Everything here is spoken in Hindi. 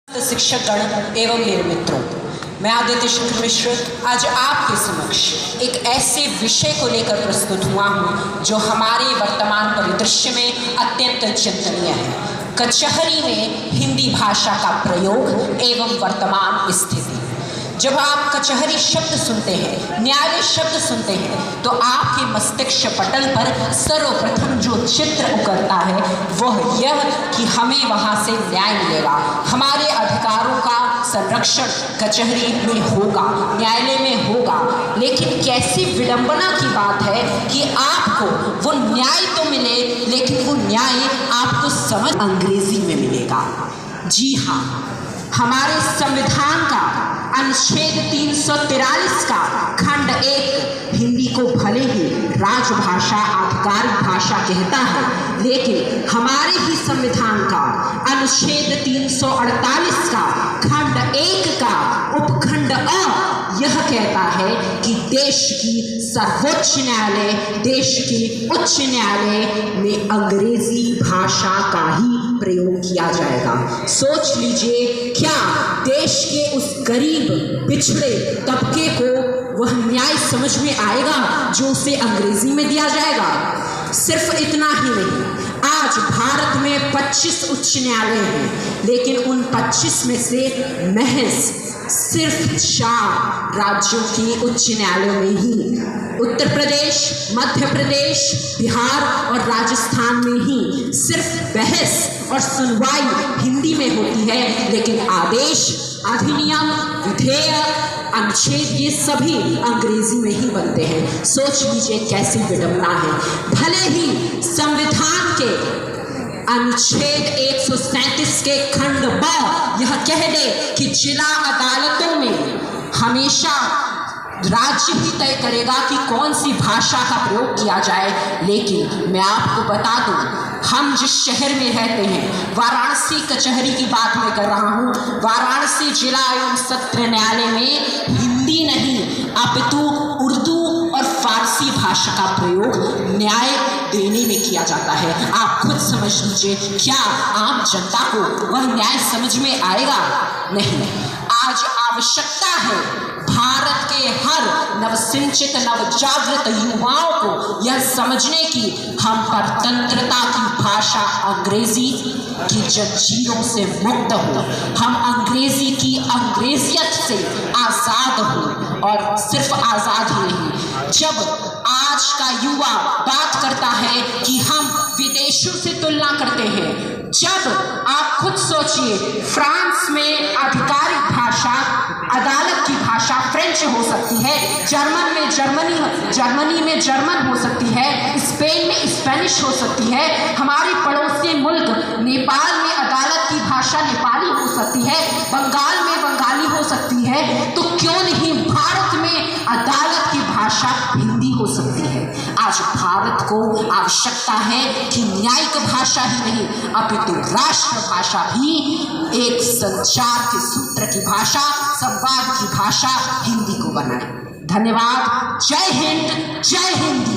शिक्षकगण एवं मेरे मित्रों, मैं आदित्य शुक्ल मिश्र आज आपके समक्ष एक ऐसे विषय को लेकर प्रस्तुत हुआ हूँ जो हमारे वर्तमान परिदृश्य में अत्यंत चिंतनीय है। कचहरी में हिंदी भाषा का प्रयोग एवं वर्तमान स्थिति। जब आप कचहरी शब्द सुनते हैं, न्यायालय शब्द सुनते हैं, तो आपके मस्तिष्क पटल पर सर्वप्रथम जो चित्र उकरता है वह यह कि हमें वहाँ से न्याय मिलेगा, हमारे अधिकारों का संरक्षण कचहरी में होगा, न्यायालय में होगा। लेकिन कैसी विडंबना की बात है कि आपको वो न्याय तो मिले, लेकिन वो न्याय आपको समझ अंग्रेजी में मिलेगा। जी हाँ, हमारे संविधान का अनुच्छेद 343 का खंड 1 हिंदी को भले ही राजभाषा आधिकारिक भाषा कहता है, लेकिन हमारे ही संविधान का अनुच्छेद 348 का खंड 1 का उपखंड अ यह कहता है कि देश की सर्वोच्च न्यायालय, देश की उच्च न्यायालय में अंग्रेजी भाषा का ही प्रयोग किया जाएगा। सोच लीजिए, क्या देश के उस गरीब पिछड़े तबके को वह न्याय समझ में आएगा जो उसे अंग्रेजी में दिया जाएगा? सिर्फ इतना ही नहीं, आज भारत में 25 उच्च न्यायालय हैं, लेकिन उन 25 में से महज सिर्फ 4 राज्यों की उच्च न्यायालयों में ही, उत्तर प्रदेश, मध्य प्रदेश, बिहार और राजस्थान में ही सिर्फ बहस और सुनवाई हिंदी में होती है, लेकिन आदेश, अधिनियम, विधेयक, अनुच्छेद ये सभी अंग्रेजी में ही बनते हैं। सोच लीजिए कैसी विडंबना है। भले ही संविधान के अनुच्छेद 137 के खंड ब यह कह दे कि जिला अदालतों में हमेशा राज्य ही तय करेगा कि कौन सी भाषा का प्रयोग किया जाए, लेकिन मैं आपको बता दूं, हम जिस शहर में रहते हैं, वाराणसी कचहरी की बात मैं कर रहा हूँ, वाराणसी जिला एवं सत्र न्यायालय में हिंदी नहीं अपितु उर्दू और फारसी भाषा का प्रयोग न्याय देने में किया जाता है। आप खुद समझ लीजिए, क्या आम जनता को वह न्याय समझ में आएगा? नहीं। आज आवश्यकता है भारत के हर नवसिंचित नवजागृत युवाओं को यह समझने की हम परतंत्रता की भाषा अंग्रेजी की जंजीरों से मुक्त हो, हम अंग्रेजी की अंग्रेजियत से आज़ाद हो। और सिर्फ आज़ाद ही नहीं, जब आज का युवा बात करता है कि हम विदेशों से तुलना करते हैं, जब आप खुद सोचिए, फ्रांस में आधिकारिक भाषा अदालत की भाषा फ्रेंच हो सकती है, जर्मनी में जर्मन हो सकती है, स्पेन में स्पेनिश हो सकती है, हमारे पड़ोसी मुल्क नेपाल में अदालत की भाषा नेपाली हो सकती है, बंगाल में बंगाली हो सकती है, तो क्यों नहीं भारत में अदालत की भाषा हिंदी हो सकती है? आज भारत को आवश्यकता है कि न्यायिक भाषा ही नहीं अपितु राष्ट्र भाषा भी एक संचार के सूत्र की भाषा, संवाद की भाषा हिंदी को बनाए। धन्यवाद। जय हिंद, जय हिंद।